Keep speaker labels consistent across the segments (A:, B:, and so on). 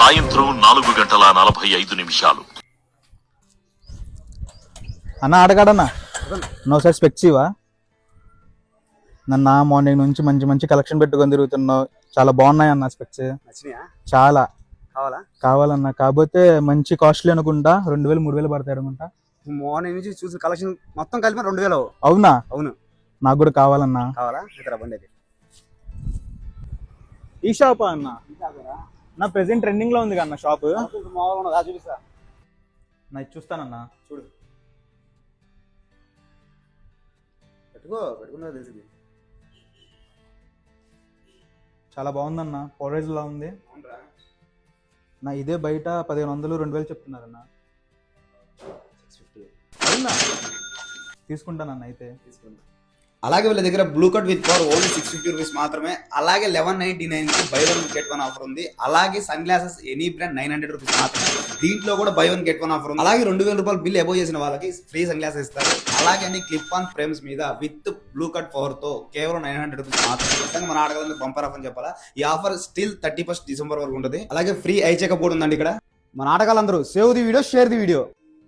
A: సాయంత్రం 4:45.
B: అన్న ఆడగాడన్నా నువ్వు సార్ స్పెక్స్ ఇవా నన్న మార్నింగ్ నుంచి మంచి మంచి కలెక్షన్ పెట్టుకొని తిరుగుతున్నావు. చాలా బాగున్నాయి అన్న స్పెక్స్. చాలా కావాలన్నా, కాకపోతే మంచి కాస్ట్లీ అనుకుంటా. 2000 3000 పడతాయి అనుకుంటా.
C: మార్నింగ్ నుంచి చూసిన కలెక్షన్ మొత్తం కలిపి 2000.
B: అవునా?
C: అవును.
B: నాకు కూడా కావాలన్నా.
C: కావాలా? ఇక్కడ బండి
B: ఈ షాప్ అన్న నా ప్రెసెంట్ ట్రెండింగ్ లో ఉంది కన్నా షాప్.
C: చూపిస్తా
B: నా చూస్తానన్నా.
C: చూడు పెట్టుకున్నా తెలిసింది.
B: చాలా బాగుందన్న. పౌడరేజ్ లా ఉంది నా. ఇదే బయట 1500 2000 చెప్తున్నారన్న.
C: 650.
B: అవునా? తీసుకుంటానన్న అయితే.
C: తీసుకుంటా. అలాగే వీళ్ళ దగ్గర blue cut with power only 650 rupees మాత్రమే. అలాగే 1199 కి బై 1 గెట్ 1 ఆఫర్ ఉంది. అలాగే sunglasses any brand 900 rupees మాత్రమే. దీంట్లో కూడా బై 1 గెట్ 1 ఆఫర్ ఉంది. అలాగే 2000 రూపాయలు బిల్ అబోవ్ చేసిన వాళ్ళకి ఫ్రీ సన్ గ్లాసెస్ ఇస్తారు. అలాగే అన్ని క్లిప్ ఆన్ ఫ్రేమ్స్ మీద విత్ బ్లూ కట్ పవర్ తో కేవలం 900 రూపీస్ మాత్రమే. మన ఆడగల బంపర్ ఆఫర్ అని చెప్పాలా. ఈ ఆఫర్ స్టిల్ 31st డిసెంబర్ వరకు ఉంటుంది. అలాగే ఫ్రీ ఐ చెకప్ కూడా ఉందండి ఇక్కడ. మన ఆటగాళ్ళందరూ save the video, share the video.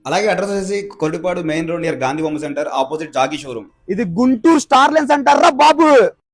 C: అలాగే అడ్రస్ వచ్చేసి Kollipadu main road near Gandhi బొమ్మ సెంటర్ ఆపోజిట్ జాగీ షోరూమ్.
B: ఇది గుంటూరు స్టార్ లెన్స్ అంటారా బాబు?